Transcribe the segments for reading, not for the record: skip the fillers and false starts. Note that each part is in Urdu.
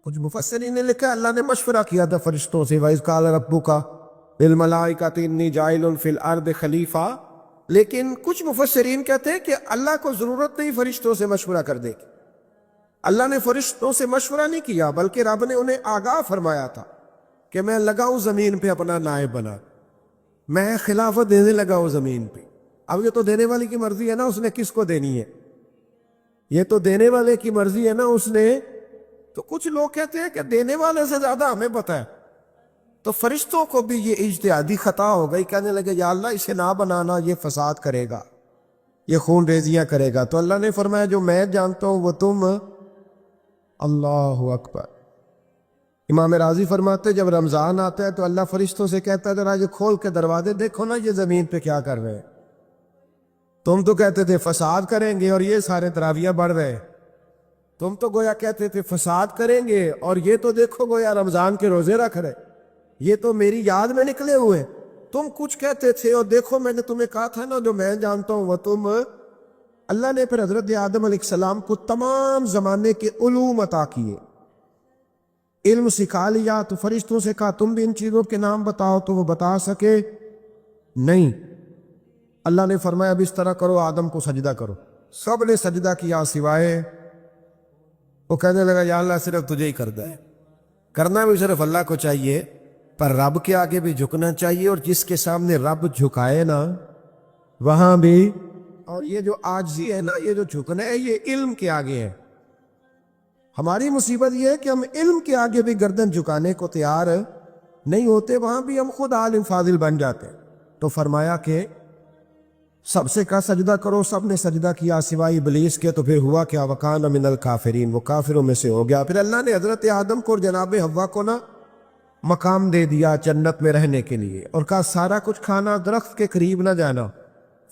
کچھ مفسرین نے لکھا اللہ نے مشورہ کیا تھا فرشتوں سے، وَإِذْ قَالَ رَبُّكَ لِلْمَلَائِكَةِ إِنِّي جَاعِلٌ فِي الْأَرْضِ خَلِيفَةً، لیکن کچھ مفسرین کہتے ہیں کہ اللہ کو ضرورت نہیں فرشتوں سے مشورہ کرنے کی۔ اللہ نے فرشتوں سے مشورہ نہیں کیا، بلکہ رب نے انہیں آگاہ فرمایا تھا کہ میں لگا ہوں زمین پہ اپنا نائب بنا، میں خلافت دینے لگا ہوں زمین پہ۔ اب یہ تو دینے والے کی مرضی ہے نا اس نے کس کو دینی ہے، یہ تو دینے والے کی مرضی ہے نا اس نے۔ تو کچھ لوگ کہتے ہیں کہ دینے والے سے زیادہ ہمیں پتہ ہے، تو فرشتوں کو بھی یہ اجتہادی خطا ہو گئی، کہنے لگے یا اللہ اسے نہ بنانا، یہ فساد کرے گا، یہ خون ریزیاں کرے گا۔ تو اللہ نے فرمایا جو میں جانتا ہوں وہ تم، اللہ اکبر۔ امام راضی فرماتے جب رمضان آتا ہے تو اللہ فرشتوں سے کہتا ہے ذرا یہ کھول کے دروازے دیکھو نا یہ زمین پہ کیا کر رہے ہیں، تم تو کہتے تھے فساد کریں گے اور یہ سارے تراویح بڑھ رہے ہیں، تم تو گویا کہتے تھے فساد کریں گے اور یہ تو دیکھو گویا رمضان کے روزے رکھ رہے، یہ تو میری یاد میں نکلے ہوئے، تم کچھ کہتے تھے اور دیکھو میں نے تمہیں کہا تھا نا جو میں جانتا ہوں وہ تم۔ اللہ نے پھر حضرت آدم علیہ السلام کو تمام زمانے کے علوم عطا کیے، علم سکھا لیا، تو فرشتوں سے کہا تم بھی ان چیزوں کے نام بتاؤ، تو وہ بتا سکے نہیں۔ اللہ نے فرمایا اب اس طرح کرو آدم کو سجدہ کرو، سب نے سجدہ کیا سوائے، وہ کہنے لگا یا اللہ صرف تجھے ہی کرنا ہے، کرنا بھی صرف اللہ کو چاہیے، پر رب کے آگے بھی جھکنا چاہیے، اور جس کے سامنے رب جھکائے نا وہاں بھی، اور یہ جو عاجزی ہے نا، یہ جو جھکنا ہے یہ علم کے آگے ہے۔ ہماری مصیبت یہ ہے کہ ہم علم کے آگے بھی گردن جھکانے کو تیار نہیں ہوتے، وہاں بھی ہم خود عالم فاضل بن جاتے۔ تو فرمایا کہ سب سے کہا سجدہ کرو، سب نے سجدہ کیا سوائے ابلیس کے، تو پھر ہوا کیا وَكَانَ مِنَ الْكَافِرِينَ، وہ کافروں میں سے ہو گیا۔ پھر اللہ نے حضرت آدم کو اور جناب حوا کو نا مقام دے دیا جنت میں رہنے کے لیے، اور کہا سارا کچھ کھانا، درخت کے قریب نہ جانا،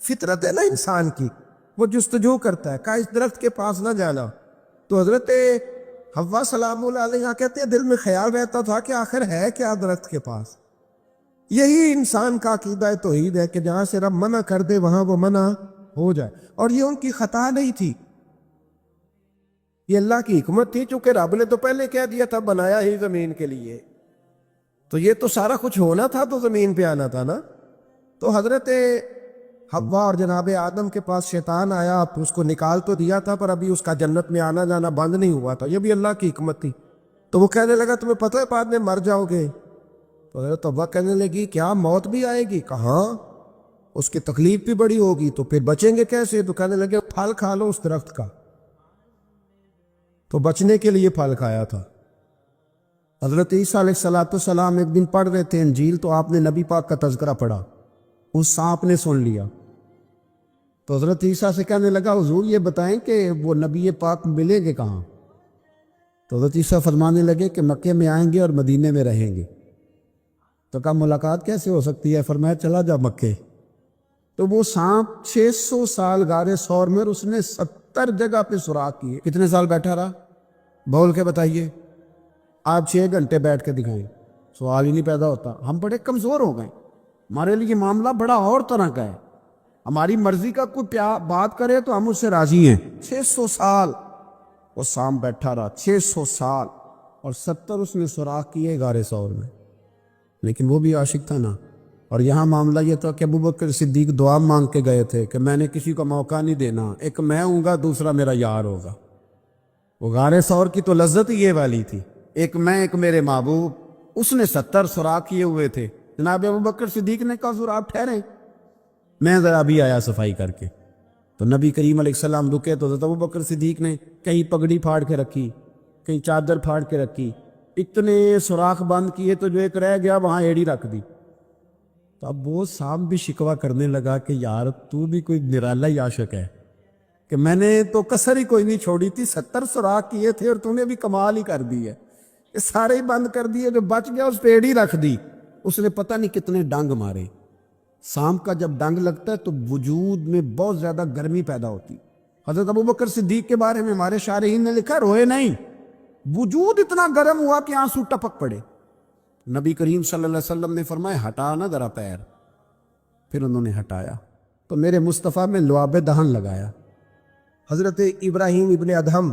فطرت ہے نا انسان کی، وہ جستجو کرتا ہے، کہا اس درخت کے پاس نہ جانا۔ تو حضرت حوا سلام اللہ علیہ کہتے ہیں دل میں خیال رہتا تھا کہ آخر ہے کیا درخت کے پاس۔ یہی انسان کا عقیدہ توحید ہے کہ جہاں سے رب منع کر دے وہاں وہ منع ہو جائے، اور یہ ان کی خطا نہیں تھی، یہ اللہ کی حکمت تھی، چونکہ رب نے تو پہلے کہہ دیا تھا بنایا ہی زمین کے لیے، تو یہ تو سارا کچھ ہونا تھا تو زمین پہ آنا تھا نا۔ تو حضرت حوا اور جناب آدم کے پاس شیطان آیا، اس کو نکال تو دیا تھا پر ابھی اس کا جنت میں آنا جانا بند نہیں ہوا تھا، یہ بھی اللہ کی حکمت تھی۔ تو وہ کہنے لگا تمہیں پتہ ہے بعد میں مر جاؤ گے، تو حضرت حوا کہنے لگی کیا موت بھی آئے گی؟ کہاں، اس کی تکلیف بھی بڑی ہوگی، تو پھر بچیں گے کیسے؟ تو کہنے لگے پھل کھا لو اس درخت کا، تو بچنے کے لیے پھل کھایا تھا۔ حضرت عیسیٰ علیہ السلام ایک دن پڑھ رہے تھے انجیل، تو آپ نے نبی پاک کا تذکرہ پڑھا، اس سانپ نے سن لیا، تو حضرت عیسیٰ سے کہنے لگا حضور یہ بتائیں کہ وہ نبی پاک ملیں گے کہاں؟ تو حضرت عیسیٰ فرمانے لگے کہ مکے میں آئیں گے اور مدینے میں رہیں گے۔ تو کہا ملاقات کیسے ہو سکتی ہے؟ فرمایا چلا جا مکے۔ تو وہ سانپ 600 سال غار ثور میں، اس نے 70 جگہ پہ سوراخ کیے۔ کتنے سال بیٹھا رہا؟ بول کے بتائیے، آپ 6 گھنٹے بیٹھ کے دکھائیں، سوال ہی نہیں پیدا ہوتا۔ ہم بڑے کمزور ہو گئے، ہمارے لیے معاملہ بڑا اور طرح کا ہے، ہماری مرضی کا کوئی بات کرے تو ہم اس سے راضی ہیں۔ 600 سال وہ سانپ بیٹھا رہا، 600 سال، اور 70 اس نے سوراخ کیے غار ثور میں، لیکن وہ بھی عاشق تھا نا۔ اور یہاں معاملہ یہ تھا کہ ابوبکر صدیق دعا مانگ کے گئے تھے کہ میں نے کسی کو موقع نہیں دینا، ایک میں ہوں گا دوسرا میرا یار ہوگا۔ وہ غار ثور کی تو لذت یہ والی تھی، ایک میں ایک میرے محبوب، اس نے 70 سوراخ کیے ہوئے تھے۔ جناب ابوبکر صدیق نے کہا حضور آپ ٹھہریں، میں ذرا بھی آیا صفائی کر کے۔ تو نبی کریم علیہ السلام رکے، تو حضرت ابوبکر صدیق نے کہیں پگڑی پھاڑ کے رکھی، کہیں چادر پھاڑ کے رکھی، اتنے سوراخ بند کیے تو جو ایک رہ گیا وہاں ایڑی رکھ دی۔ تو اب وہ سانپ بھی شکوہ کرنے لگا کہ یار تو بھی کوئی نرالا ہی عاشق ہے کہ میں نے تو کسر ہی کوئی نہیں چھوڑی تھی، 70 سوراخ کیے تھے اور تو نے بھی کمال ہی کر دی ہے، یہ سارے ہی بند کر دیے، جو بچ گیا اس پہ ایڑی رکھ دی۔ اس نے پتہ نہیں کتنے ڈنگ مارے۔ سانپ کا جب ڈنگ لگتا ہے تو وجود میں بہت زیادہ گرمی پیدا ہوتی۔ حضرت ابوبکر صدیق کے بارے میں ہمارے شارحین نے لکھا روئے نہیں، وجود اتنا گرم ہوا کہ آنسو ٹپک پڑے۔ نبی کریم صلی اللہ علیہ وسلم نے فرمایا ہٹا نا ذرا پیر، پھر انہوں نے ہٹایا تو میرے مصطفیٰ میں لعاب دہن لگایا۔ حضرت ابراہیم ابن ادہم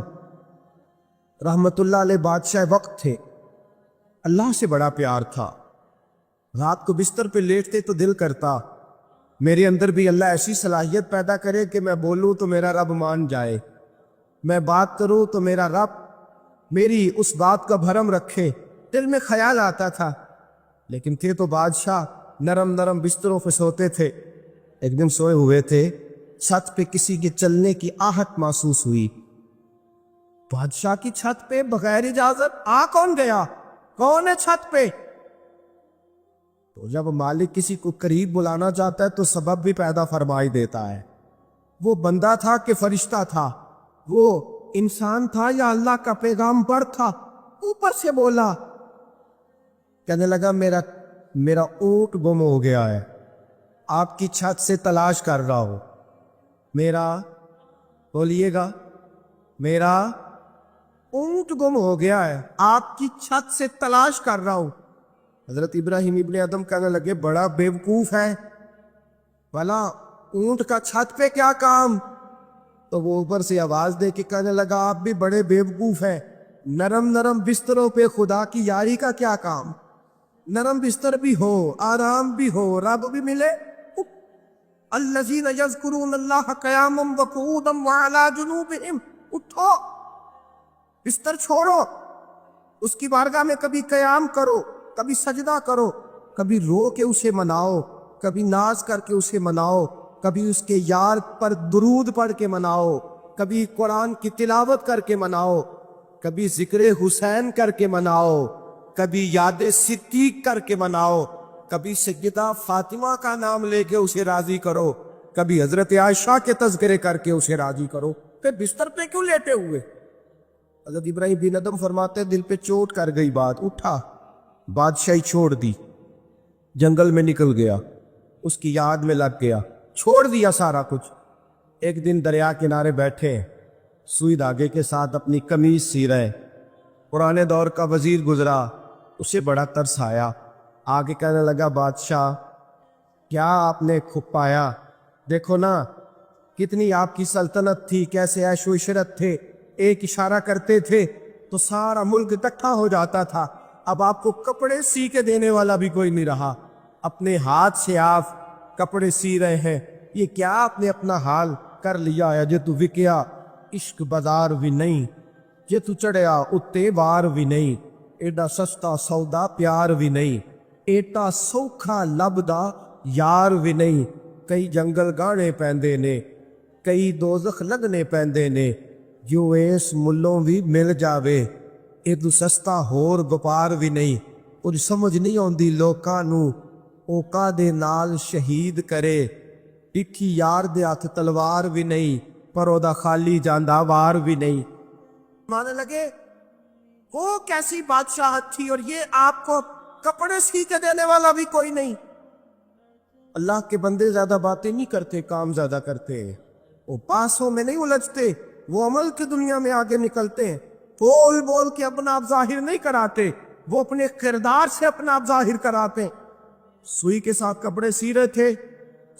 رحمت اللہ علیہ بادشاہ وقت تھے، اللہ سے بڑا پیار تھا۔ رات کو بستر پہ لیٹتے تو دل کرتا میرے اندر بھی اللہ ایسی صلاحیت پیدا کرے کہ میں بولوں تو میرا رب مان جائے، میں بات کروں تو میرا رب میری اس بات کا بھرم رکھے۔ دل میں خیال آتا تھا، لیکن تھے تو بادشاہ نرم نرم بستروں پہ سوتے تھے۔ ایک دن سوئے ہوئے تھے، چھت پہ کسی کے چلنے کی آہٹ محسوس ہوئی۔ بادشاہ کی چھت پہ بغیر اجازت کون گیا؟ کون ہے چھت پہ؟ تو جب مالک کسی کو قریب بلانا چاہتا ہے تو سبب بھی پیدا فرمائی دیتا ہے۔ وہ بندہ تھا کہ فرشتہ تھا، وہ انسان تھا یا اللہ کا پیغامبر تھا؟ اوپر سے بولا، کہنے لگا میرا اونٹ گم ہو گیا ہے، آپ کی چھت سے تلاش کر رہا ہوں۔ میرا بولیے گا، میرا اونٹ گم ہو گیا ہے، آپ کی چھت سے تلاش کر رہا ہوں۔ حضرت ابراہیم ابن ادم کہنے لگے بڑا بیوقوف ہے، بھلا اونٹ کا چھت پہ کیا کام؟ تو وہ اوپر سے آواز دے کے کہنے لگا آپ بھی بڑے بیوقوف ہیں، نرم نرم بستروں پہ خدا کی یاری کا کیا کام؟ نرم بستر بھی ہو، آرام بھی ہو، رب بھی ملے۔ الذین یذکرون اللہ قیاما وقعودا وعلی جنوبہم، اٹھو، بستر چھوڑو، اس کی بارگاہ میں کبھی قیام کرو، کبھی سجدہ کرو، کبھی رو کے اسے مناؤ، کبھی ناز کر کے اسے مناؤ، کبھی اس کے یار پر درود پڑھ کے مناؤ، کبھی قرآن کی تلاوت کر کے مناؤ، کبھی ذکر حسین کر کے مناؤ، کبھی یاد صدیق کر کے مناؤ، کبھی سیدہ فاطمہ کا نام لے کے اسے راضی کرو، کبھی حضرت عائشہ کے تذکرے کر کے اسے راضی کرو، پھر بستر پہ کیوں لیٹے ہوئے؟ حضرت ابراہیم بن ادم فرماتے دل پہ چوٹ کر گئی بات، اٹھا، بادشاہی چھوڑ دی، جنگل میں نکل گیا، اس کی یاد میں لگ گیا، چھوڑ دیا سارا کچھ۔ ایک دن دریا کنارے بیٹھے، سوئی دھاگے کے ساتھ اپنی قمیض سی رہے، پرانے دور کا وزیر گزرا، اسے بڑا ترس آیا، آگے کہنے لگا بادشاہ کیا آپ نے کھپایا؟ دیکھو نا کتنی آپ کی سلطنت تھی، کیسے عیش و عشرت تھے، ایک اشارہ کرتے تھے تو سارا ملک اکٹھا ہو جاتا تھا، اب آپ کو کپڑے سی کے دینے والا بھی کوئی نہیں رہا، اپنے ہاتھ سے آپ کپڑے سی رہے ہیں، یہ کیا آپ نے اپنا حال کر لیا ہے؟ جے تو وکیا عشق بازار بھی نہیں، جے تو چڑھیا اتے بار بھی نہیں، ایڈا سستا سودا پیار بھی نہیں، ایٹا سوکھا لبدا یار بھی نہیں، کئی جنگل گانے پیندے نے، کئی دوزخ لگنے پیندے نے، جو اس ملوں بھی مل جاوے، ایدو سستا ہور وپار بھی نہیں، اور سمجھ نہیں آندی لوکاں نوں اوکا دے نال شہید کرے، ٹکھی یار دے ہاتھ تلوار بھی نہیں، پر او دا خالی جاندا وار بھی نہیں۔ مانے لگے وہ کیسی بادشاہت تھی، اور یہ آپ کو کپڑے سی کے دینے والا بھی کوئی نہیں۔ اللہ کے بندے زیادہ باتیں نہیں کرتے، کام زیادہ کرتے ہیں، وہ پاسوں میں نہیں الجھتے، وہ عمل کی دنیا میں آگے نکلتے ہیں، بول بول کے اپنا آپ ظاہر نہیں کراتے، وہ اپنے کردار سے اپنا آپ ظاہر کراتے ہیں۔ سوئی کے ساتھ کپڑے سی رہے تھے،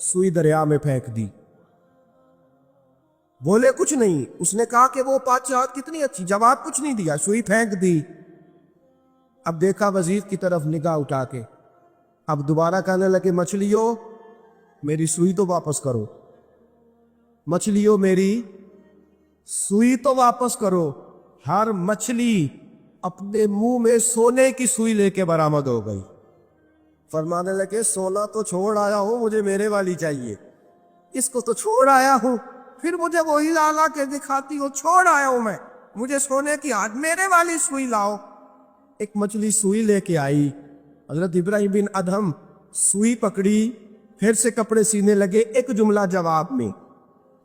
سوئی دریا میں پھینک دی، بولے کچھ نہیں، اس نے کہا کہ وہ بادشاہت کتنی اچھی، جواب کچھ نہیں دیا، سوئی پھینک دی۔ اب دیکھا وزیر کی طرف نگاہ اٹھا کے، اب دوبارہ کہنے لگے مچھلیوں میری سوئی تو واپس کرو، مچھلیوں میری سوئی تو واپس کرو۔ ہر مچھلی اپنے منہ میں سونے کی سوئی لے کے برآمد ہو گئی، فرمانے لگے سونا تو چھوڑ آیا ہوں، مجھے میرے والی چاہیے، اس کو تو چھوڑ آیا ہوں، پھر مجھے وہی لا کے دکھاتی ہو، چھوڑ آیا ہوں میں، مجھے سونے کی ہاتھ میرے والی سوئی لاؤ۔ ایک مچھلی سوئی لے کے آئی، حضرت ابراہیم بن ادہم سوئی پکڑی، پھر سے کپڑے سینے لگے، ایک جملہ جواب میں،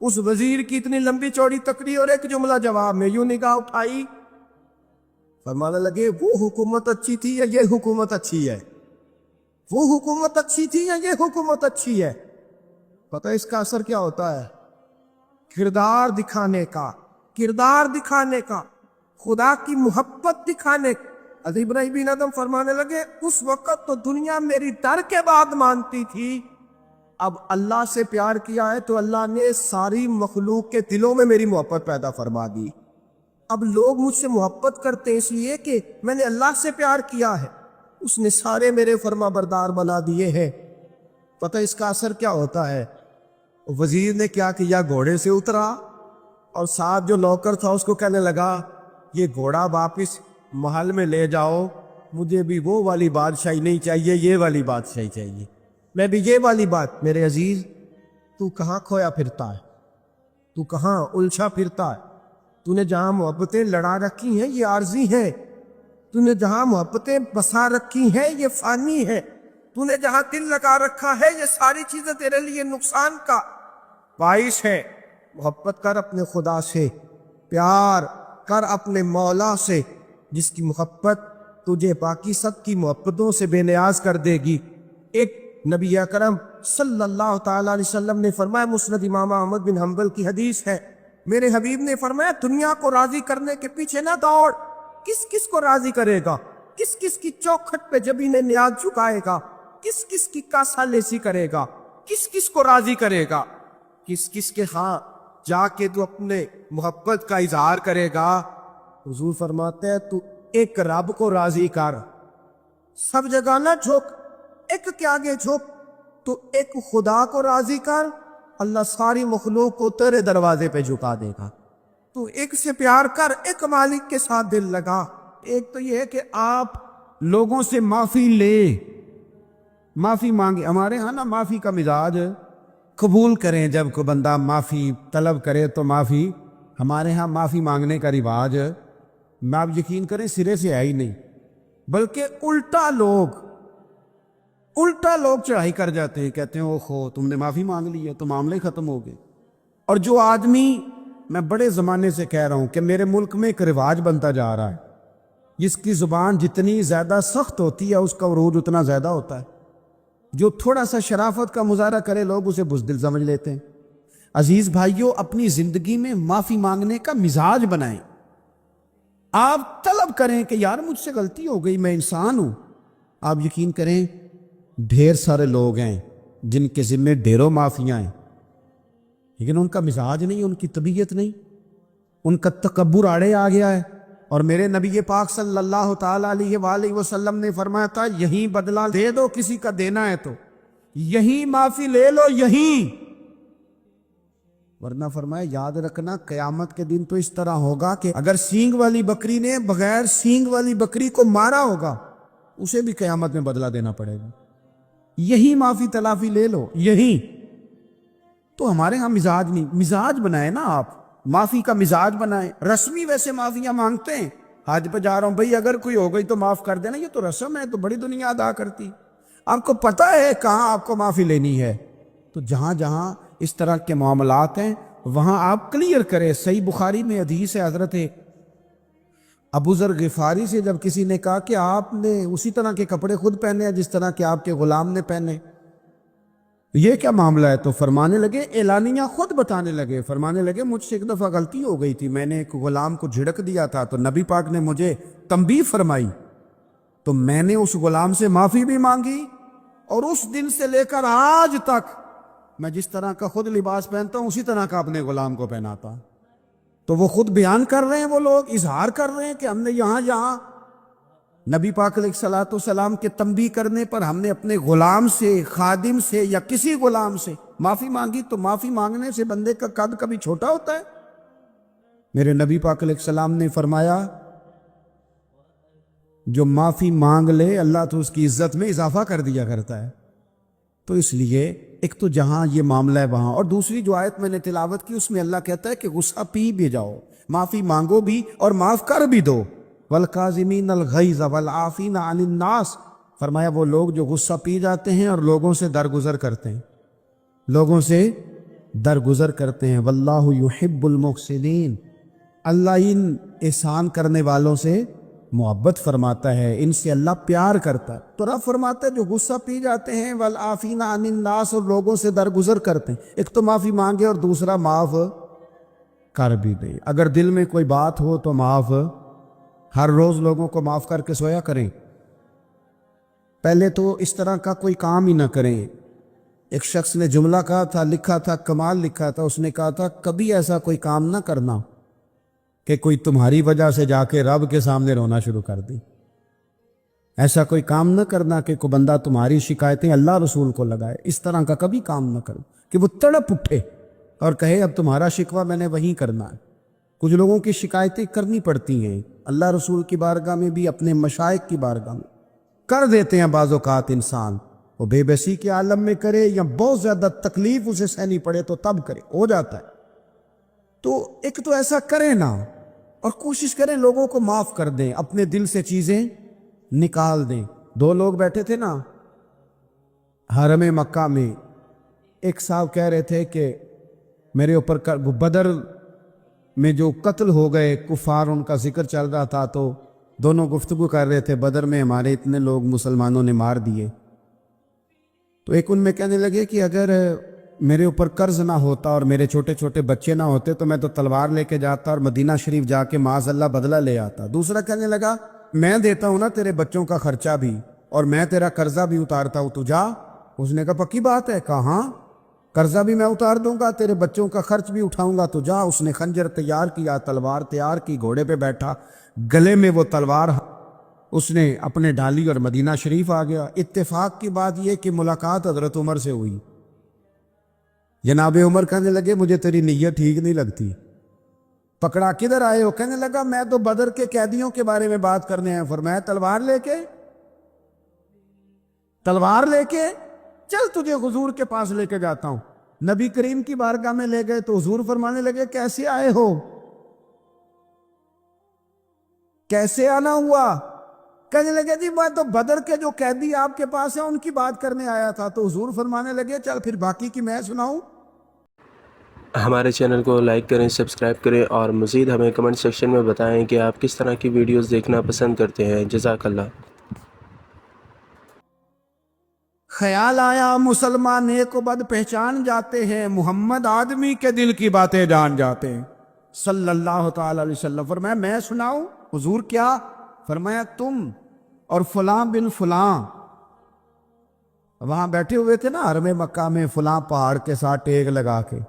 اس وزیر کی اتنی لمبی چوڑی تقریر اور ایک جملہ جواب میں، یوں نگاہ اٹھائی، فرمانے لگے وہ حکومت اچھی تھی یا یہ حکومت اچھی ہے؟ وہ حکومت اچھی تھی یا یہ حکومت اچھی ہے؟ پتہ اس کا اثر کیا ہوتا ہے؟ کردار دکھانے کا، کردار دکھانے کا، خدا کی محبت دکھانے کا۔ حضرت ابراہیم بن ادم فرمانے لگے اس وقت تو دنیا میری ڈر کے بعد مانتی تھی، اب اللہ سے پیار کیا ہے تو اللہ نے ساری مخلوق کے دلوں میں میری محبت پیدا فرما دی۔ اب لوگ مجھ سے محبت کرتے ہیں اس لیے کہ میں نے اللہ سے پیار کیا ہے، اس نے سارے میرے فرما بردار بنا دیے ہیں۔ پتہ اس کا اثر کیا ہوتا ہے؟ وزیر نے کیا کیا، گھوڑے سے اترا اور ساتھ جو نوکر تھا اس کو کہنے لگا یہ گھوڑا واپس محل میں لے جاؤ، مجھے بھی وہ والی بادشاہی نہیں چاہیے، یہ والی بادشاہی چاہیے، میں بھی یہ والی بات۔ میرے عزیز، تو کہاں کھویا پھرتا ہے؟ تو کہاں الجھا پھرتا ہے؟ تو نے جہاں محبتیں لڑا رکھی ہیں یہ عارضی ہیں، تو نے جہاں محبتیں بسا رکھی ہیں یہ فانی ہے، تو نے جہاں دل لگا رکھا ہے یہ ساری چیزیں تیرے لیے نقصان کا باعث ہے۔ محبت کر اپنے خدا سے، پیار کر اپنے مولا سے، جس کی محبت تجھے باقی سب کی محبتوں سے بے نیاز کر دے گی۔ ایک نبی اکرم صلی اللہ تعالیٰ علیہ وسلم نے فرمایا، مسند امام احمد بن حنبل کی حدیث ہے، میرے حبیب نے فرمایا دنیا کو راضی کرنے کے پیچھے نہ دوڑ، کس کس کو راضی کرے گا، کس کس کی چوکھٹ پہ جبین نیاز جھکائے گا، کس کس کی کاسا لیسی کرے گا، کس کس کو راضی کرے گا، کس کس کے ہاں جا کے تو اپنے محبت کا اظہار کرے گا۔ حضور فرماتے ہیں تو ایک رب کو راضی کر، سب جگہ نہ جھک، ایک کے آگے جھک، تو ایک خدا کو راضی کر، اللہ ساری مخلوق کو تیرے دروازے پہ جھکا دے گا۔ تو ایک سے پیار کر، ایک مالک کے ساتھ دل لگا۔ ایک تو یہ ہے کہ آپ لوگوں سے معافی لے، معافی مانگے۔ ہمارے ہاں نا معافی کا مزاج قبول کریں، جب کوئی بندہ معافی طلب کرے تو معافی، ہمارے ہاں معافی مانگنے کا رواج میں آپ یقین کریں سرے سے ہے ہی نہیں، بلکہ الٹا لوگ چڑھائی کر جاتے ہیں، کہتے ہیں اوہو تم نے معافی مانگ لی ہے تو معاملے ختم ہو گئے۔ اور جو آدمی، میں بڑے زمانے سے کہہ رہا ہوں کہ میرے ملک میں ایک رواج بنتا جا رہا ہے، جس کی زبان جتنی زیادہ سخت ہوتی ہے اس کا عروج اتنا زیادہ ہوتا ہے، جو تھوڑا سا شرافت کا مظاہرہ کرے لوگ اسے بزدل سمجھ لیتے ہیں۔ عزیز بھائیوں، اپنی زندگی میں معافی مانگنے کا مزاج بنائیں۔ آپ طلب کریں کہ یار مجھ سے غلطی ہو گئی، میں انسان ہوں۔ آپ یقین کریں ڈھیر سارے لوگ ہیں جن کے ذمے ڈھیروں معافیاں ہیں، لیکن ان کا مزاج نہیں، ان کی طبیعت نہیں، ان کا تکبر آڑے آ گیا ہے۔ اور میرے نبی پاک صلی اللہ تعالیٰ علیہ وآلہ وسلم نے فرمایا تھا یہیں بدلہ دے دو، کسی کا دینا ہے تو یہیں معافی لے لو، یہیں، ورنہ فرمایا یاد رکھنا قیامت کے دن تو اس طرح ہوگا کہ اگر سینگ والی بکری نے بغیر سینگ والی بکری کو مارا ہوگا اسے بھی قیامت میں بدلہ دینا پڑے گا۔ یہی معافی تلافی لے لو، یہی۔ تو ہمارے ہاں مزاج نہیں، مزاج بنائے نا آپ، معافی کا مزاج بنائیں۔ رسمی ویسے معافیاں مانگتے ہیں، حج پہ جا رہا ہوں بھئی اگر کوئی ہو گئی تو معاف کر دینا، یہ تو رسم ہے، تو بڑی دنیا ادا کرتی۔ آپ کو پتہ ہے کہاں آپ کو معافی لینی ہے، تو جہاں جہاں اس طرح کے معاملات ہیں وہاں آپ کلیئر کریں۔ صحیح بخاری میں حدیث ہے، حضرت ابو ذر غفاری سے جب کسی نے کہا کہ آپ نے اسی طرح کے کپڑے خود پہنے ہیں جس طرح کہ آپ کے غلام نے پہنے، یہ کیا معاملہ ہے؟ تو فرمانے لگے، اعلانیہ خود بتانے لگے، فرمانے لگے مجھ سے ایک دفعہ غلطی ہو گئی تھی، میں نے ایک غلام کو جھڑک دیا تھا، تو نبی پاک نے مجھے تنبیہ فرمائی، تو میں نے اس غلام سے معافی بھی مانگی، اور اس دن سے لے کر آج تک میں جس طرح کا خود لباس پہنتا ہوں اسی طرح کا اپنے غلام کو پہناتا۔ تو وہ خود بیان کر رہے ہیں، وہ لوگ اظہار کر رہے ہیں کہ ہم نے یہاں نبی پاک علیہ الصلوۃ والسلام کے تنبیہ کرنے پر ہم نے اپنے غلام سے، خادم سے یا کسی غلام سے معافی مانگی۔ تو معافی مانگنے سے بندے کا قد کبھی چھوٹا ہوتا ہے؟ میرے نبی پاک علیہ السلام نے فرمایا جو معافی مانگ لے اللہ تو اس کی عزت میں اضافہ کر دیا کرتا ہے۔ تو اس لیے ایک تو جہاں یہ معاملہ ہے وہاں، اور دوسری جو آیت میں نے تلاوت کی اس میں اللہ کہتا ہے کہ غصہ پی بھی جاؤ، معافی مانگو بھی اور معاف کر بھی دو۔ والکاظمین الغیظ والعافین عن الناس، فرمایا وہ لوگ جو غصہ پی جاتے ہیں اور لوگوں سے درگزر کرتے ہیں، لوگوں سے درگزر کرتے ہیں۔ واللہ یحب المحسنین، اللہ ان احسان کرنے والوں سے محبت فرماتا ہے، ان سے اللہ پیار کرتا ہے۔ تو رب فرماتا ہے جو غصہ پی جاتے ہیں والعافین عن الناس، اور لوگوں سے درگزر کرتے ہیں، ایک تو معافی مانگے اور دوسرا معاف کر بھی دے۔ اگر دل میں کوئی بات ہو تو معاف، ہر روز لوگوں کو معاف کر کے سویا کریں، پہلے تو اس طرح کا کوئی کام ہی نہ کریں۔ ایک شخص نے جملہ کہا تھا، لکھا تھا، کمال لکھا تھا، اس نے کہا تھا کبھی ایسا کوئی کام نہ کرنا کہ کوئی تمہاری وجہ سے جا کے رب کے سامنے رونا شروع کر دی۔ ایسا کوئی کام نہ کرنا کہ کوئی بندہ تمہاری شکایتیں اللہ رسول کو لگائے، اس طرح کا کبھی کام نہ کرو کہ وہ تڑپ اٹھے اور کہے اب تمہارا شکوہ میں نے وہیں کرنا ہے۔ کچھ لوگوں کی شکایتیں کرنی پڑتی ہیں، اللہ رسول کی بارگاہ میں بھی، اپنے مشائخ کی بارگاہ میں کر دیتے ہیں۔ بعض اوقات انسان وہ بے بسی کے عالم میں کرے یا بہت زیادہ تکلیف اسے سہنی پڑے تو تب کرے، ہو جاتا ہے۔ تو ایک تو ایسا کریں نا، اور کوشش کریں لوگوں کو معاف کر دیں، اپنے دل سے چیزیں نکال دیں۔ دو لوگ بیٹھے تھے نا حرم مکہ میں، ایک صاحب کہہ رہے تھے کہ میرے اوپر بدر میں جو قتل ہو گئے کفار، ان کا ذکر چل رہا تھا، تو دونوں گفتگو کر رہے تھے، بدر میں ہمارے اتنے لوگ مسلمانوں نے مار دیے۔ تو ایک ان میں کہنے لگے کہ اگر میرے اوپر قرض نہ ہوتا اور میرے چھوٹے چھوٹے بچے نہ ہوتے تو میں تو تلوار لے کے جاتا اور مدینہ شریف جا کے معاذ اللہ بدلہ لے آتا۔ دوسرا کہنے لگا میں دیتا ہوں نا تیرے بچوں کا خرچہ بھی، اور میں تیرا قرضہ بھی اتارتا ہوں، تو جا۔ اس نے کہا پکی بات ہے؟ کہا ہاں، قرضہ بھی میں اتار دوں گا، تیرے بچوں کا خرچ بھی اٹھاؤں گا، تو جا۔ اس نے خنجر تیار کیا، تلوار تیار کی، گھوڑے پہ بیٹھا، گلے میں وہ تلوار اس نے اپنے ڈالی اور مدینہ شریف آ گیا۔ اتفاق کی بات یہ کہ ملاقات حضرت عمر سے ہوئی۔ جناب عمر کہنے لگے مجھے تیری نیت ٹھیک نہیں لگتی، پکڑا کدھر آئے ہو؟ کہنے لگا میں تو بدر کے قیدیوں کے بارے میں بات کرنے ہیں۔ فرمایا تلوار لے کے چل تجھے حضور کے پاس لے کے جاتا ہوں۔ نبی کریم کی بارگاہ میں لے گئے تو حضور فرمانے لگے کیسے آئے ہو؟ کیسے آنا ہوا؟ کہنے لگے جی میں تو بدر کے جو قیدی آپ کے پاس ہیں ان کی بات کرنے آیا تھا۔ تو حضور فرمانے لگے چل پھر باقی کی میں سناؤں۔ ہمارے چینل کو لائک کریں، سبسکرائب کریں، اور مزید ہمیں کمنٹ سیکشن میں بتائیں کہ آپ کس طرح کی ویڈیوز دیکھنا پسند کرتے ہیں۔ جزاک اللہ۔ خیال آیا مسلمان نیک و بد پہچان جاتے ہیں، محمد آدمی کے دل کی باتیں جان جاتے ہیں صلی اللہ تعالی علیہ وسلم۔ فرمایا میں سناؤں؟ حضور کیا؟ فرمایا تم اور فلاں بن فلاں وہاں بیٹھے ہوئے تھے نا حرم مکہ میں فلاں پہاڑ کے ساتھ ٹیک لگا کے،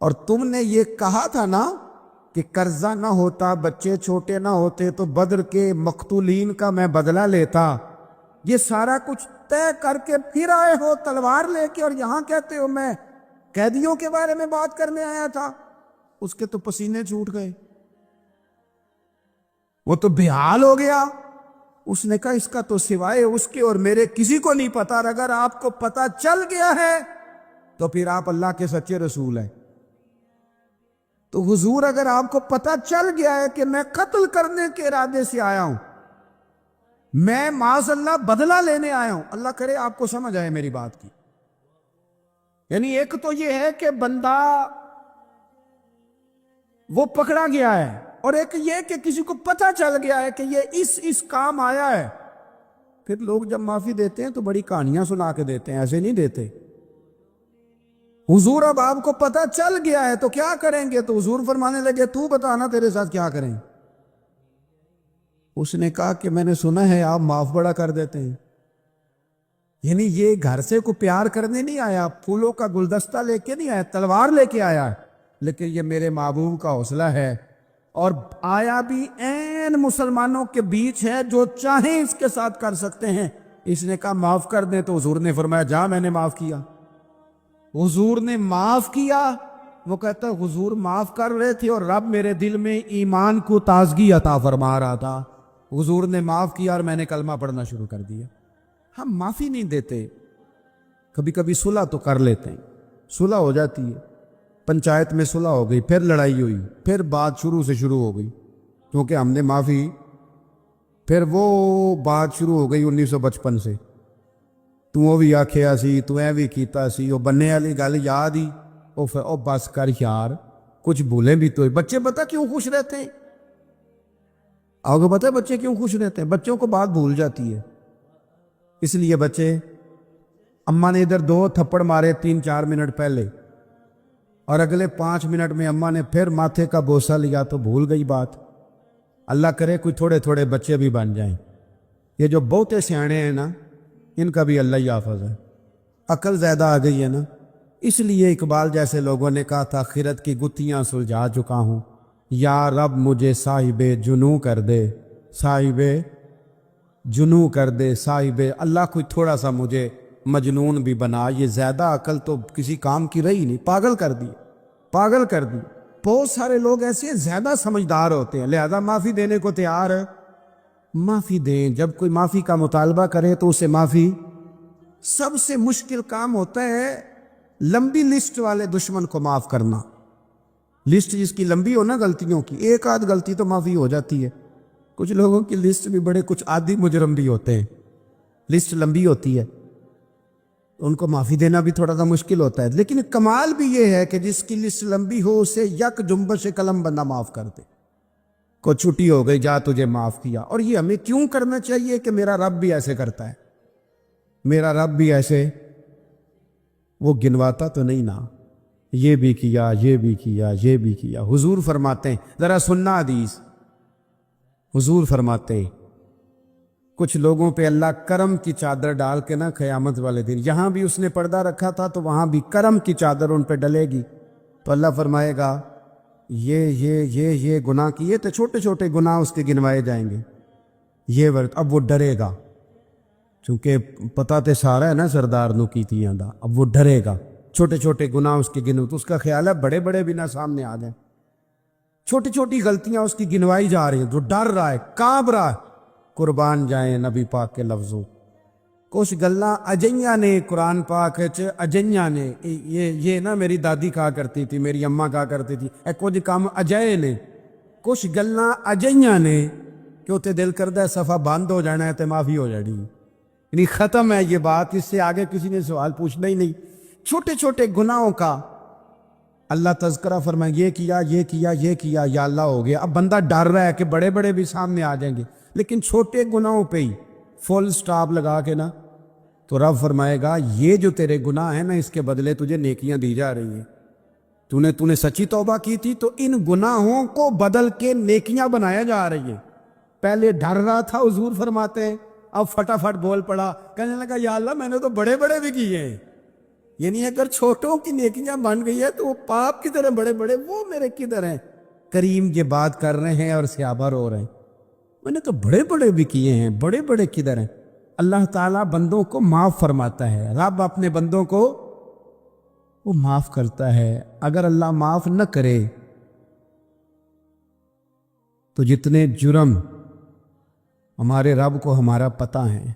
اور تم نے یہ کہا تھا نا کہ قرضہ نہ ہوتا، بچے چھوٹے نہ ہوتے تو بدر کے مقتولین کا میں بدلہ لیتا۔ یہ سارا کچھ طے کر کے پھر آئے ہو تلوار لے کے، اور یہاں کہتے ہو میں قیدیوں کے بارے میں بات کرنے آیا تھا۔ اس کے تو پسینے چھوٹ گئے، وہ تو بے حال ہو گیا۔ اس نے کہا اس کا تو سوائے اس کے اور میرے کسی کو نہیں پتا، اور اگر آپ کو پتا چل گیا ہے تو پھر آپ اللہ کے سچے رسول ہیں۔ تو حضور اگر آپ کو پتا چل گیا ہے کہ میں قتل کرنے کے ارادے سے آیا ہوں، میں معاذ اللہ بدلہ لینے آیا ہوں، اللہ کرے آپ کو سمجھ آئے میری بات کی۔ یعنی ایک تو یہ ہے کہ بندہ وہ پکڑا گیا ہے، اور ایک یہ کہ کسی کو پتہ چل گیا ہے کہ یہ اس کام آیا ہے۔ پھر لوگ جب معافی دیتے ہیں تو بڑی کہانیاں سنا کے دیتے ہیں، ایسے نہیں دیتے۔ حضور اب آپ کو پتہ چل گیا ہے تو کیا کریں گے؟ تو حضور فرمانے لگے تو بتانا تیرے ساتھ کیا کریں۔ اس نے کہا کہ میں نے سنا ہے آپ معاف بڑا کر دیتے ہیں۔ یعنی یہ گھر سے کوئی پیار کرنے نہیں آیا، پھولوں کا گلدستہ لے کے نہیں آیا، تلوار لے کے آیا ہے، لیکن یہ میرے محبوب کا حوصلہ ہے، اور آیا بھی عین مسلمانوں کے بیچ ہے، جو چاہیں اس کے ساتھ کر سکتے ہیں۔ اس نے کہا معاف کر دیں، تو حضور نے فرمایا جا میں نے معاف کیا۔ حضور نے معاف کیا۔ وہ کہتا ہے حضور معاف کر رہے تھے اور رب میرے دل میں ایمان کو تازگی عطا فرما رہا تھا۔ حضور نے معاف کیا اور میں نے کلمہ پڑھنا شروع کر دیا۔ ہم معافی نہیں دیتے، کبھی کبھی صلح تو کر لیتے ہیں، صلح ہو جاتی ہے، پنچایت میں صلح ہو گئی، پھر لڑائی ہوئی، پھر بات شروع سے شروع ہو گئی، کیونکہ ہم نے معافی، پھر وہ بات شروع ہو گئی 1955 سے، تو وہ بھی آکھیا سی، تو اے بھی کیتا سی، وہ بننے والی گل یاد ہی، او بس کر یار، کچھ بھولیں بھی تو۔ بچے پتہ کیوں خوش رہتے ہیں؟ آپ کو پتہ ہے بچے کیوں خوش رہتے ہیں؟ بچوں کو بات بھول جاتی ہے، اس لیے بچے، اماں نے ادھر 2 تھپڑ مارے 3-4 منٹ پہلے، اور اگلے 5 منٹ میں اماں نے پھر ماتھے کا بوسہ لیا تو بھول گئی بات۔ اللہ کرے کوئی تھوڑے تھوڑے بچے بھی بن جائیں۔ یہ جو بہتے سیانے ہیں نا، ان کا بھی اللہ ہی حافظ ہے، عقل زیادہ آ گئی ہے نا، اس لیے اقبال جیسے لوگوں نے کہا تھا خرد کی گتھیاں سلجھا چکا ہوں، یا رب مجھے صاحب جنو کر دے، صاحب جنو کر دے، صاحب اللہ کوئی تھوڑا سا مجھے مجنون بھی بنا، یہ زیادہ عقل تو کسی کام کی رہی نہیں، پاگل کر دی، پاگل کر دی۔ بہت سارے لوگ ایسے زیادہ سمجھدار ہوتے ہیں، لہذا معافی دینے کو تیار ہے، معافی دیں۔ جب کوئی معافی کا مطالبہ کرے تو اسے معافی۔ سب سے مشکل کام ہوتا ہے لمبی لسٹ والے دشمن کو معاف کرنا۔ لسٹ جس کی لمبی ہو نا غلطیوں کی، ایک آدھ غلطی تو معافی ہو جاتی ہے۔ کچھ لوگوں کی لسٹ بھی بڑے کچھ عادی مجرم بھی ہوتے ہیں، لسٹ لمبی ہوتی ہے، ان کو معافی دینا بھی تھوڑا سا مشکل ہوتا ہے۔ لیکن کمال بھی یہ ہے کہ جس کی لسٹ لمبی ہو اسے یک جنبش قلم بندہ معاف کر دے، کو چھٹی ہو گئی، جا تجھے معاف کیا۔ اور یہ ہمیں کیوں کرنا چاہیے کہ میرا رب بھی ایسے کرتا ہے، میرا رب بھی ایسے، وہ گنواتا تو نہیں نا، یہ بھی کیا، یہ بھی کیا، یہ بھی کیا۔ حضور فرماتے ہیں، ذرا سننا حدیث، حضور فرماتے ہیں کچھ لوگوں پہ اللہ کرم کی چادر ڈال کے نا قیامت والے دن، یہاں بھی اس نے پردہ رکھا تھا تو وہاں بھی کرم کی چادر ان پہ ڈلے گی، تو اللہ فرمائے گا یہ گناہ کیے تو چھوٹے چھوٹے گناہ اس کے گنوائے جائیں گے، یہ ورد۔ اب وہ ڈرے گا، چونکہ پتہ تے سارا ہے نا سردار نو کی تھی آندا، اب وہ ڈرے گا، چھوٹے چھوٹے گناہ اس کے گنو، تو اس کا خیال ہے بڑے بڑے بھی نہ سامنے آ جائیں، چھوٹی چھوٹی غلطیاں اس کی گنوائی جا رہی ہیں، جو ڈر رہا ہے، کانپ رہا ہے۔ قربان جائیں نبی پاک کے لفظوں، کچھ گلاں اجیاں نے قرآن پاک اجیاں نے، یہ نا میری دادی کہا کرتی تھی، میری اماں کہا کرتی تھی، اے کچھ کام اجائے نے، کچھ گلاں اجیاں نے کہ اتنے دل کردہ ہے صفحہ بند ہو جانا ہے تو معافی ہو جانی، یعنی ختم ہے یہ بات، اس سے آگے کسی نے سوال پوچھنا ہی نہیں۔ چھوٹے چھوٹے گناہوں کا اللہ تذکرہ فرمائے، یہ کیا، یہ کیا، یہ کیا، یا اللہ ہو گیا۔ اب بندہ ڈر رہا ہے کہ بڑے بڑے بھی سامنے آ جائیں گے، لیکن چھوٹے گناہوں پہ ہی فل سٹاپ لگا کے نا، تو رب فرمائے گا یہ جو تیرے گناہ ہیں نا، اس کے بدلے تجھے نیکیاں دی جا رہی ہیں، تو نے سچی توبہ کی تھی تو ان گناہوں کو بدل کے نیکیاں بنایا جا رہی ہیں۔ پہلے ڈر رہا تھا، حضور فرماتے ہیں، اب فٹافٹ بول پڑا، کہنے لگا یا اللہ میں نے تو بڑے بڑے بھی کیے ہیں، یعنی اگر چھوٹوں کی نیکیاں بن گئی ہے تو وہ پاپ کی طرح بڑے بڑے وہ میرے کدھر ہیں۔ کریم یہ بات کر رہے ہیں اور صحابہ رو رہے ہیں، میں نے تو بڑے بڑے بھی کیے ہیں، بڑے بڑے کدھر ہیں؟ اللہ تعالیٰ بندوں کو معاف فرماتا ہے، رب اپنے بندوں کو وہ معاف کرتا ہے۔ اگر اللہ معاف نہ کرے تو جتنے جرم ہمارے رب کو ہمارا پتہ ہے،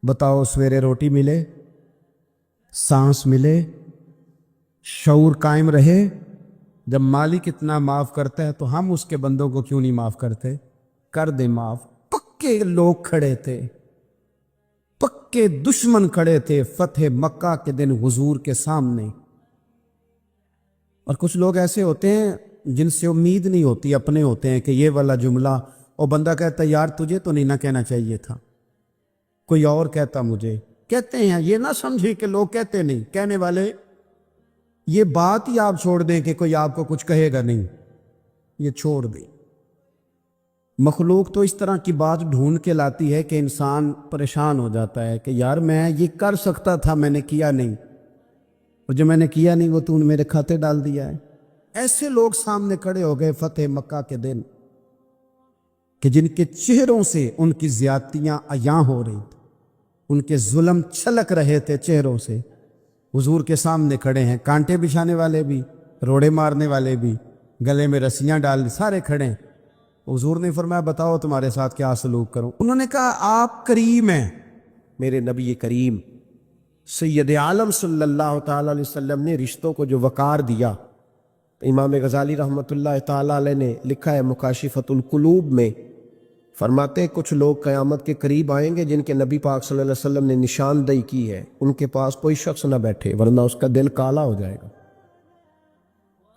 بتاؤ سویرے روٹی ملے، سانس ملے، شعور قائم رہے، جب مالک اتنا معاف کرتا ہے تو ہم اس کے بندوں کو کیوں نہیں معاف کرتے؟ کر دے معاف۔ پکے لوگ کھڑے تھے، پکے دشمن کھڑے تھے فتح مکہ کے دن حضور کے سامنے، اور کچھ لوگ ایسے ہوتے ہیں جن سے امید نہیں ہوتی، اپنے ہوتے ہیں کہ یہ والا جملہ، اور بندہ کہتا ہے یار تجھے تو نہیں نہ کہنا چاہیے تھا، کوئی اور کہتا مجھے، کہتے ہیں یہ نہ سمجھے کہ لوگ کہتے نہیں، کہنے والے یہ بات ہی آپ چھوڑ دیں کہ کوئی آپ کو کچھ کہے گا نہیں، یہ چھوڑ دیں۔ مخلوق تو اس طرح کی بات ڈھونڈ کے لاتی ہے کہ انسان پریشان ہو جاتا ہے کہ یار میں یہ کر سکتا تھا، میں نے کیا نہیں، اور جو میں نے کیا نہیں وہ تو نے میرے کھاتے ڈال دیا ہے۔ ایسے لوگ سامنے کھڑے ہو گئے فتح مکہ کے دن کہ جن کے چہروں سے ان کی زیادتیاں عیاں ہو رہی تھیں، ان کے ظلم چھلک رہے تھے چہروں سے، حضور کے سامنے کھڑے ہیں، کانٹے بچھانے والے بھی، روڑے مارنے والے بھی، گلے میں رسیاں ڈال، سارے کھڑے ہیں۔ حضور نے فرمایا بتاؤ تمہارے ساتھ کیا سلوک کروں؟ انہوں نے کہا آپ کریم ہیں، میرے نبی کریم سید عالم صلی اللہ تعالی علیہ وسلم نے رشتوں کو جو وقار دیا، امام غزالی رحمۃ اللہ تعالی علیہ نے لکھا ہے مکاشفۃ القلوب میں، فرماتے ہیں کچھ لوگ قیامت کے قریب آئیں گے جن کے نبی پاک صلی اللہ علیہ وسلم نے نشاندہی کی ہے، ان کے پاس کوئی شخص نہ بیٹھے ورنہ اس کا دل کالا ہو جائے گا۔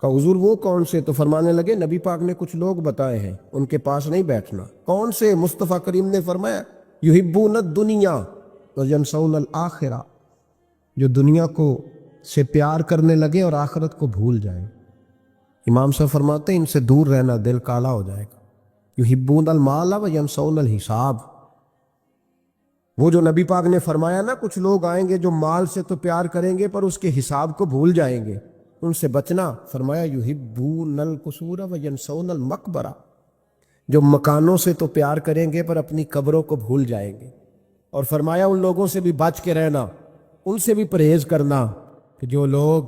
کہا حضور وہ کون سے؟ تو فرمانے لگے نبی پاک نے کچھ لوگ بتائے ہیں، ان کے پاس نہیں بیٹھنا۔ کون سے؟ مصطفیٰ کریم نے فرمایا یحبون الدنیا وینسون الآخرہ، جو دنیا کو سے پیار کرنے لگے اور آخرت کو بھول جائیں۔ امام صاحب فرماتے ہیں ان سے دور رہنا، دل کالا ہو جائے گا۔ یحبون المال وینسون الحساب، وہ جو نبی پاک نے فرمایا نا کچھ لوگ آئیں گے جو مال سے تو پیار کریں گے پر اس کے حساب کو بھول جائیں گے، ان سے بچنا. فرمایا یحبون القصور وینسون المقبرہ، جو مکانوں سے تو پیار کریں گے پر اپنی قبروں کو بھول جائیں گے. اور فرمایا ان لوگوں سے بھی بچ کے رہنا، ان سے بھی پرہیز کرنا کہ جو لوگ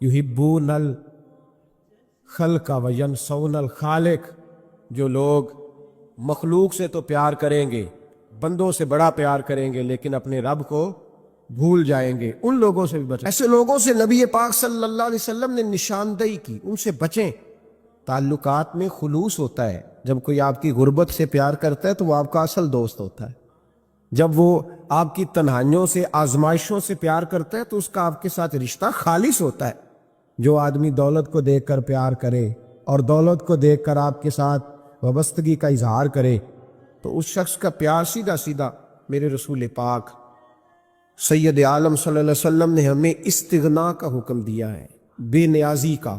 یحبون الخلق وینسون الخالق، جو لوگ مخلوق سے تو پیار کریں گے، بندوں سے بڑا پیار کریں گے، لیکن اپنے رب کو بھول جائیں گے، ان لوگوں سے بھی بچیں. ایسے لوگوں سے نبی پاک صلی اللہ علیہ وسلم نے نشاندہی کی، ان سے بچیں. تعلقات میں خلوص ہوتا ہے. جب کوئی آپ کی غربت سے پیار کرتا ہے تو وہ آپ کا اصل دوست ہوتا ہے. جب وہ آپ کی تنہائیوں سے، آزمائشوں سے پیار کرتا ہے تو اس کا آپ کے ساتھ رشتہ خالص ہوتا ہے. جو آدمی دولت کو دیکھ کر پیار کرے اور دولت کو دیکھ کر آپ کے ساتھ وابستگی کا اظہار کرے تو اس شخص کا پیار سیدھا سیدھا میرے رسول پاک سید عالم صلی اللہ علیہ وسلم نے ہمیں استغنا کا حکم دیا ہے، بے نیازی کا.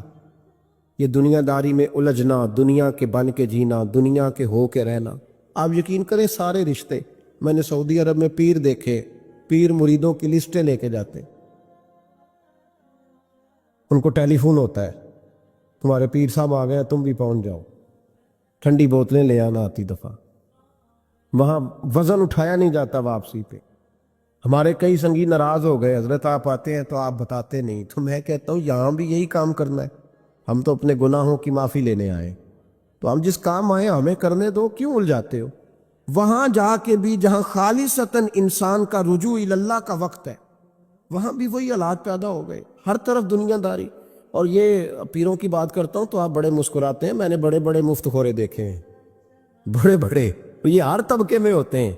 یہ دنیا داری میں الجھنا، دنیا کے بن کے جینا، دنیا کے ہو کے رہنا. آپ یقین کریں سارے رشتے، میں نے سعودی عرب میں پیر دیکھے، پیر مریدوں کی لسٹیں لے کے جاتے، ان کو ٹیلی فون ہوتا ہے تمہارے پیر صاحب آ گئے، تم بھی پہنچ جاؤ. ٹھنڈی بوتلیں لے آنا آتی دفعہ. وہاں وزن اٹھایا نہیں جاتا واپسی پہ. ہمارے کئی سنگی ناراض ہو گئے، حضرت آپ آتے ہیں تو آپ بتاتے نہیں. تو میں کہتا ہوں یہاں بھی یہی کام کرنا ہے. ہم تو اپنے گناہوں کی معافی لینے آئے، تو ہم جس کام آئے ہمیں کرنے دو، کیوں الجھاتے ہو؟ وہاں جا کے بھی جہاں خالصتاً انسان کا رجوع اللہ کا وقت ہے، وہاں بھی وہی حالات پیدا ہو گئے. ہر طرف دنیا داری. اور یہ پیروں کی بات کرتا ہوں تو آپ بڑے مسکراتے ہیں. میں نے بڑے بڑے مفت خورے دیکھے ہیں، بڑے بڑے. یہ ہر طبقے میں ہوتے ہیں،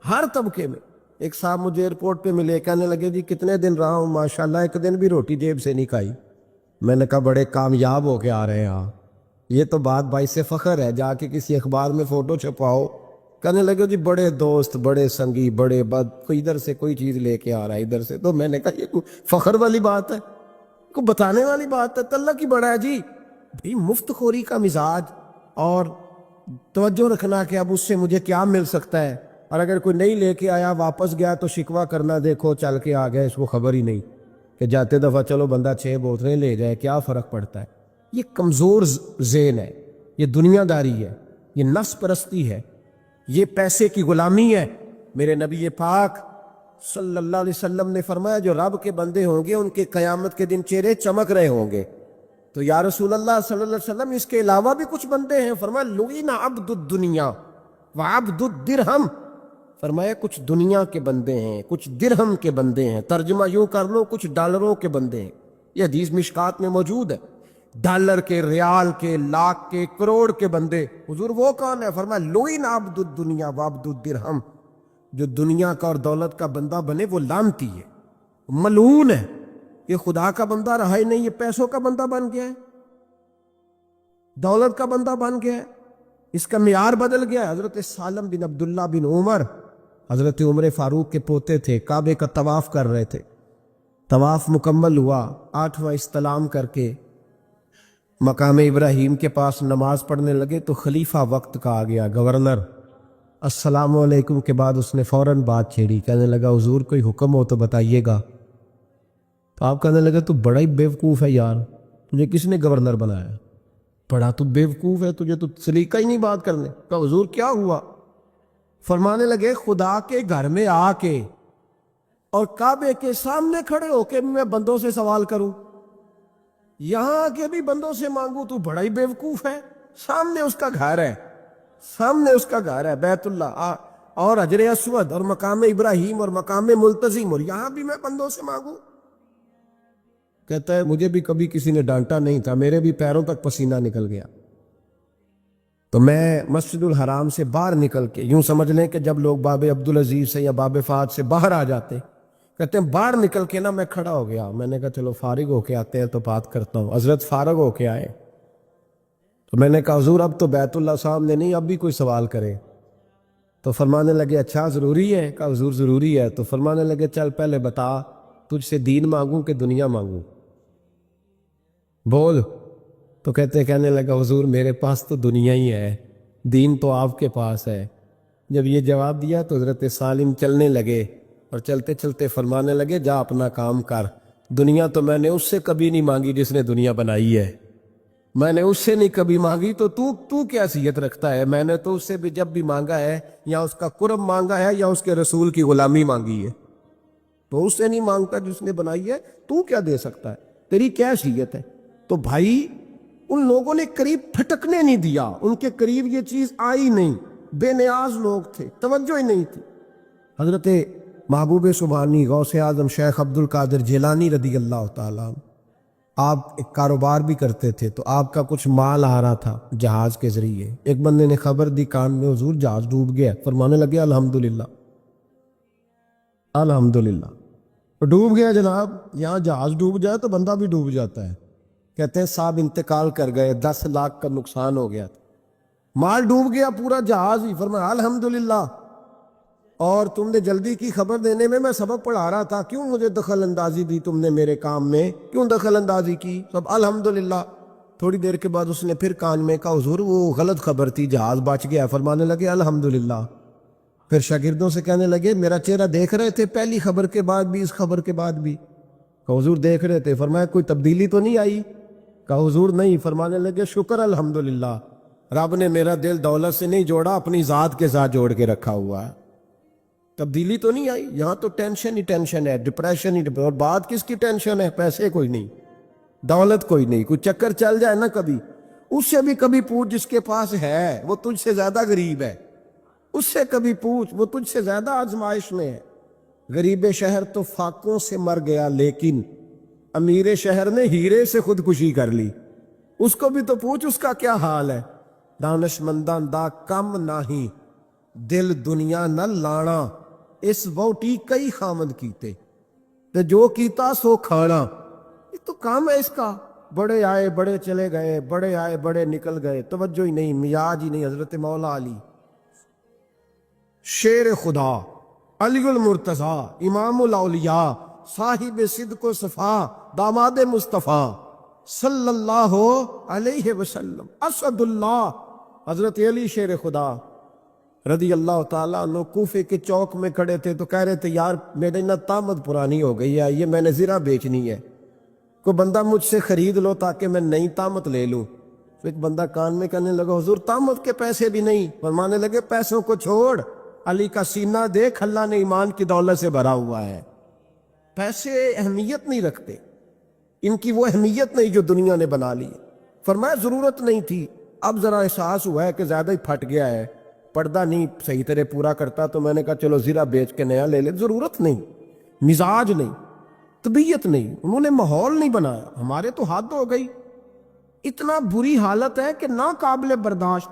ہر طبقے میں. ایک صاحب مجھے ایئرپورٹ پہ ملے، کہنے لگے جی کتنے دن رہا ہوں، ماشاءاللہ ایک دن بھی روٹی جیب سے نہیں کھائی. میں نے کہا بڑے کامیاب ہو کے آ رہے ہیں آپ، یہ تو بات باعث سے فخر ہے. جا کے کسی اخبار میں فوٹو چھپاؤ. کہنے لگے جی بڑے دوست، بڑے سنگی، بڑے بد، کوئی ادھر سے کوئی چیز لے کے آ رہا ہے ادھر سے. تو میں نے کہا یہ کوئی فخر والی بات ہے، کوئی بتانے والی بات ہے؟ تو اللہ کی بڑا ہے جی. بھئی مفت خوری کا مزاج اور توجہ رکھنا کہ اب اس سے مجھے کیا مل سکتا ہے، اور اگر کوئی نہیں لے کے آیا واپس گیا تو شکوہ کرنا، دیکھو چل کے آ گیا، اس کو خبر ہی نہیں کہ جاتے دفعہ چلو بندہ 6 بوتلیں لے جائے، کیا فرق پڑتا ہے. یہ کمزور ذہن ہے، یہ دنیا داری ہے، یہ نفس پرستی ہے، یہ پیسے کی غلامی ہے. میرے نبی پاک صلی اللہ علیہ وسلم نے فرمایا جو رب کے بندے ہوں گے ان کے قیامت کے دن چہرے چمک رہے ہوں گے. تو یا رسول اللہ صلی اللہ علیہ وسلم اس کے علاوہ بھی کچھ بندے ہیں؟ فرمایا لعن عبد الدنیا وعبد الدرہم. فرمایا کچھ دنیا کے بندے ہیں، کچھ درہم کے بندے ہیں. ترجمہ یوں کر لو کچھ ڈالروں کے بندے ہیں. یہ حدیث مشکات میں موجود ہے. ڈالر کے، ریال کے، لاکھ کے، کروڑ کے بندے. حضور وہ کون ہے؟ فرمایا لعن عبد الدنیا وعبد الدرہم. جو دنیا کا اور دولت کا بندہ بنے وہ لعنتی ہے، ملعون ہے. یہ خدا کا بندہ رہا ہی نہیں، یہ پیسوں کا بندہ بن گیا ہے، دولت کا بندہ بن گیا ہے. اس کا معیار بدل گیا ہے. حضرت سالم بن عبداللہ بن عمر، حضرت عمر فاروق کے پوتے تھے، کعبے کا طواف کر رہے تھے. طواف مکمل ہوا، 8واں استلام کر کے مقام ابراہیم کے پاس نماز پڑھنے لگے تو خلیفہ وقت کا آ گیا، گورنر. السلام علیکم کے بعد اس نے فوراً بات چھیڑی، کہنے لگا حضور کوئی حکم ہو تو بتائیے گا. تو آپ کہنے لگے تو بڑا ہی بیوقوف ہے یار، تجھے کس نے گورنر بنایا؟ بڑا تو بیوقوف ہے، تجھے تو سلیقہ ہی نہیں بات کرنے کا. حضور کیا ہوا؟ فرمانے لگے خدا کے گھر میں آ کے اور کعبے کے سامنے کھڑے ہو کے میں بندوں سے سوال کروں، یہاں آ کے بھی بندوں سے مانگوں، تو بڑا ہی بیوقوف ہے. سامنے اس کا گھر ہے، سامنے اس کا گھر ہے بیت اللہ اور حجر اسود اور مقام ابراہیم اور مقام ملتزم، اور یہاں بھی میں بندوں سے مانگوں. کہتا ہے مجھے بھی کبھی کسی نے ڈانٹا نہیں تھا، میرے بھی پیروں تک پسینہ نکل گیا. تو میں مسجد الحرام سے باہر نکل کے، یوں سمجھ لیں کہ جب لوگ باب عبدالعزیز سے یا باب فہد سے باہر آ جاتے، کہتے ہیں باہر نکل کے نا میں کھڑا ہو گیا. میں نے کہا چلو فارغ ہو کے آتے ہیں تو بات کرتا ہوں. حضرت فارغ ہو کے آئے تو میں نے کہا حضور اب تو بیت اللہ صاحب نے نہیں، اب بھی کوئی سوال کرے. تو فرمانے لگے اچھا ضروری ہے؟ کہا حضور ضروری ہے. تو فرمانے لگے چل پہلے بتا تجھ سے دین مانگوں کہ دنیا مانگوں، بول. تو کہنے لگا حضور میرے پاس تو دنیا ہی ہے، دین تو آپ کے پاس ہے. جب یہ جواب دیا تو حضرت سالم چلنے لگے اور چلتے چلتے فرمانے لگے جا اپنا کام کر، دنیا تو میں نے اس سے کبھی نہیں مانگی جس نے دنیا بنائی ہے، میں نے اس سے نہیں کبھی مانگی، تو کیا حیثیت رکھتا ہے؟ میں نے تو اس سے بھی جب بھی مانگا ہے یا اس کا قرب مانگا ہے یا اس کے رسول کی غلامی مانگی ہے، تو اس سے نہیں مانگتا جس نے بنائی ہے، تو کیا دے سکتا ہے؟ تیری کیا حیثیت ہے؟ تو بھائی ان لوگوں نے قریب پھٹکنے نہیں دیا، ان کے قریب یہ چیز آئی نہیں، بے نیاز لوگ تھے، توجہ ہی نہیں تھی۔ حضرت محبوب سبحانی غوث اعظم شیخ عبد القادر جیلانی رضی اللہ تعالیٰ عنہ، آپ ایک کاروبار بھی کرتے تھے، تو آپ کا کچھ مال آ رہا تھا جہاز کے ذریعے، ایک بندے نے خبر دی کان میں، حضور جہاز ڈوب گیا، فرمانے لگے الحمدللہ الحمدللہ۔ ڈوب گیا جناب، یہاں جہاز ڈوب جائے تو بندہ بھی ڈوب جاتا ہے۔ کہتے ہیں صاحب انتقال کر گئے، 10 لاکھ کا نقصان ہو گیا تھا، مال ڈوب گیا پورا جہاز ہی، فرمایا الحمدللہ، اور تم نے جلدی کی خبر دینے میں سبق پڑھا رہا تھا، کیوں مجھے دخل اندازی دی تم نے میرے کام میں، کیوں دخل اندازی کی؟ سب الحمدللہ۔ تھوڑی دیر کے بعد اس نے پھر کان میں کہا حضور وہ غلط خبر تھی، جہاز بچ گیا، فرمانے لگے الحمدللہ۔ پھر شاگردوں سے کہنے لگے میرا چہرہ دیکھ رہے تھے پہلی خبر کے بعد بھی، اس خبر کے بعد بھی؟ کہا حضور دیکھ رہے تھے۔ فرمایا کوئی تبدیلی تو نہیں آئی؟ کہا حضور نہیں۔ فرمانے لگے شکر الحمدللہ، رب نے میرا دل دولت سے نہیں جوڑا، اپنی ذات کے ساتھ جوڑ کے رکھا ہوا ہے، تبدیلی تو نہیں آئی۔ یہاں تو ٹینشن ہی ٹینشن ہے، ڈپریشن ہی، اور بات کس کی ٹینشن ہے؟ پیسے کوئی نہیں، دولت کوئی نہیں، کوئی چکر چل جائے نا کبھی، اس سے بھی کبھی پوچھ جس کے پاس ہے، وہ تجھ سے زیادہ غریب ہے، اس سے کبھی پوچھ، وہ تجھ سے زیادہ آزمائش میں ہے۔ غریب شہر تو فاقوں سے مر گیا، لیکن امیر شہر نے ہیرے سے خودکشی کر لی، اس کو بھی تو پوچھ اس کا کیا حال ہے۔ دانش مندان دا کم نہیں، دل دنیا نہ لانا، اس ووٹی کئی خامد کیتے تے جو کیتا سو کھانا۔ یہ تو کام ہے اس کا، بڑے آئے بڑے چلے گئے، بڑے آئے بڑے نکل گئے، توجہ ہی نہیں، مزاج ہی نہیں۔ حضرت مولا علی شیر خدا، علی المرتضیٰ، امام الاولیاء، صاحب صدق و صفا، داماد مصطفیٰ صلی اللہ علیہ وسلم، اسد اللہ، حضرت علی شیر خدا رضی اللہ تعالیٰ عنہ کوفے کے چوک میں کھڑے تھے، تو کہہ رہے تھے یار میرے نا طامت پرانی ہو گئی ہے، یہ میں نے زرہ بیچنی ہے، کوئی بندہ مجھ سے خرید لو تاکہ میں نئی طامت لے لوں۔ تو ایک بندہ کان میں کہنے لگا حضور طامت کے پیسے بھی نہیں؟ فرمانے لگے پیسوں کو چھوڑ، علی کا سینہ دیکھ، اللہ نے ایمان کی دولت سے بھرا ہوا ہے۔ پیسے اہمیت نہیں رکھتے، ان کی وہ اہمیت نہیں جو دنیا نے بنا لی۔ فرمایا ضرورت نہیں تھی، اب ذرا احساس ہوا ہے کہ زیادہ ہی پھٹ گیا ہے، پردہ نہیں صحیح طرح پورا کرتا، تو میں نے کہا چلو زرہ بیچ کے نیا لے لے۔ ضرورت نہیں، مزاج نہیں، طبیعت نہیں، انہوں نے ماحول نہیں بنایا۔ ہمارے تو حد ہو گئی، اتنا بری حالت ہے کہ ناقابل برداشت۔